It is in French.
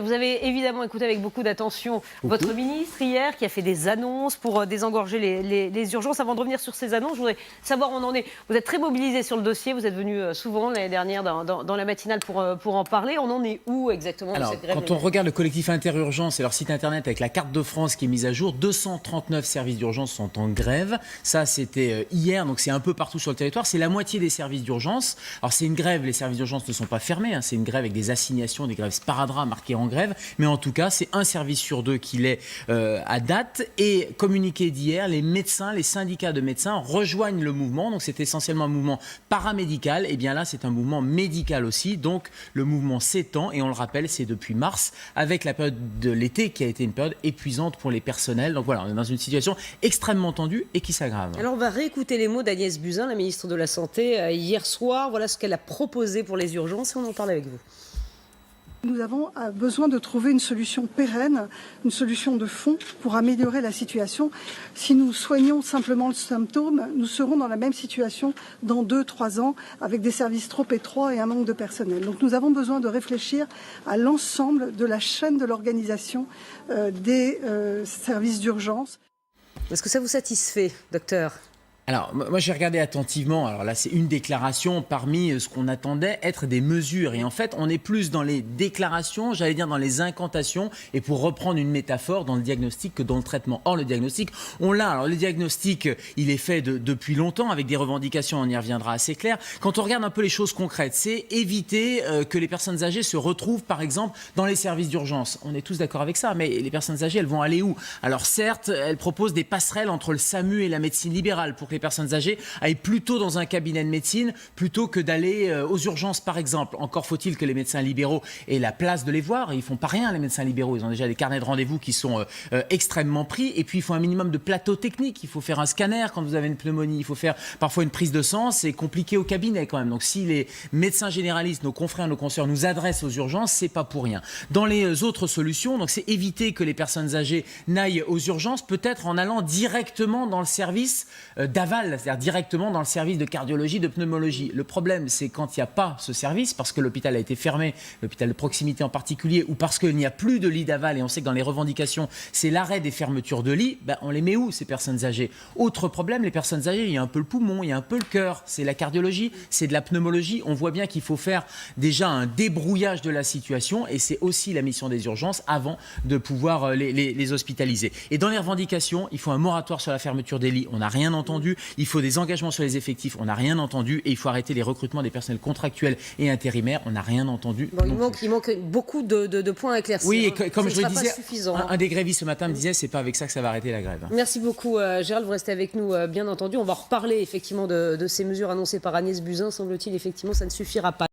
Vous avez évidemment écouté avec beaucoup d'attention votre ministre hier qui a fait des annonces pour désengorger les urgences. Avant de revenir sur ces annonces, je voudrais savoir où on en est. Vous êtes très mobilisé sur le dossier, vous êtes venu souvent l'année dernière dans la matinale pour en parler. On en est où exactement de cette grève? Quand on regarde le collectif Interurgence et leur site internet avec la carte de France qui est mise à jour, 239 services d'urgence sont en grève. Ça, c'était hier, donc c'est un peu partout sur le territoire. C'est la moitié des services d'urgence. Alors c'est une grève, les services d'urgence ne sont pas fermés, hein. C'est une grève avec des assignations, des grèves sparadrap marquées en grève, mais en tout cas, c'est un service sur deux qui l'est à date. Et communiqué d'hier, les médecins, les syndicats de médecins rejoignent le mouvement. Donc, c'est essentiellement un mouvement paramédical. Et bien là, c'est un mouvement médical aussi. Donc, le mouvement s'étend. Et on le rappelle, c'est depuis mars, avec la période de l'été qui a été une période épuisante pour les personnels. Donc voilà, on est dans une situation extrêmement tendue et qui s'aggrave. Alors, on va réécouter les mots d'Agnès Buzyn, la ministre de la Santé, hier soir. Voilà ce qu'elle a proposé pour les urgences et on en parle avec vous. Nous avons besoin de trouver une solution pérenne, une solution de fond pour améliorer la situation. Si nous soignons simplement le symptôme, nous serons dans la même situation dans 2-3 ans avec des services trop étroits et un manque de personnel. Donc nous avons besoin de réfléchir à l'ensemble de la chaîne de l'organisation des services d'urgence. Est-ce que ça vous satisfait, docteur ? Alors, moi, j'ai regardé attentivement. Alors là, c'est une déclaration parmi ce qu'on attendait être des mesures. Et en fait, on est plus dans les déclarations, j'allais dire dans les incantations, et pour reprendre une métaphore, dans le diagnostic que dans le traitement. Or, le diagnostic, on l'a. Alors, le diagnostic, il est fait depuis longtemps, avec des revendications, on y reviendra assez clair. Quand on regarde un peu les choses concrètes, c'est éviter que les personnes âgées se retrouvent, par exemple, dans les services d'urgence. On est tous d'accord avec ça, mais les personnes âgées, elles vont aller où? Alors, certes, elles proposent des passerelles entre le SAMU et la médecine libérale pour que les personnes âgées aillent plutôt dans un cabinet de médecine plutôt que d'aller aux urgences, par exemple. Encore faut-il que les médecins libéraux aient la place de les voir. Ils font pas rien, les médecins libéraux. Ils ont déjà des carnets de rendez-vous qui sont extrêmement pris. Et puis, il faut un minimum de plateau technique. Il faut faire un scanner quand vous avez une pneumonie. Il faut faire parfois une prise de sang. C'est compliqué au cabinet quand même. Donc, si les médecins généralistes, nos confrères, nos consoeurs nous adressent aux urgences, c'est pas pour rien. Dans les autres solutions, donc c'est éviter que les personnes âgées n'aillent aux urgences, peut-être en allant directement dans le service d'aval, c'est-à-dire directement dans le service de cardiologie, de pneumologie. Le problème, c'est quand il n'y a pas ce service, parce que l'hôpital a été fermé, l'hôpital de proximité en particulier, ou parce qu'il n'y a plus de lits d'aval, et on sait que dans les revendications, c'est l'arrêt des fermetures de lits, ben, on les met où, ces personnes âgées? Autre problème, les personnes âgées, il y a un peu le poumon, il y a un peu le cœur, c'est la cardiologie, c'est de la pneumologie. On voit bien qu'il faut faire déjà un débrouillage de la situation, et c'est aussi la mission des urgences avant de pouvoir les hospitaliser. Et dans les revendications, il faut un moratoire sur la fermeture des lits, on n'a rien entendu. Il faut des engagements sur les effectifs, on n'a rien entendu. Et il faut arrêter les recrutements des personnels contractuels et intérimaires, on n'a rien entendu. Bon, il manque beaucoup de points à éclaircir. Oui, et comme je le disais, suffisant. Un des grévistes ce matin me disait, c'est pas avec ça que ça va arrêter la grève. Merci beaucoup Gérald, vous restez avec nous bien entendu. On va reparler effectivement de ces mesures annoncées par Agnès Buzyn. Semble-t-il effectivement ça ne suffira pas.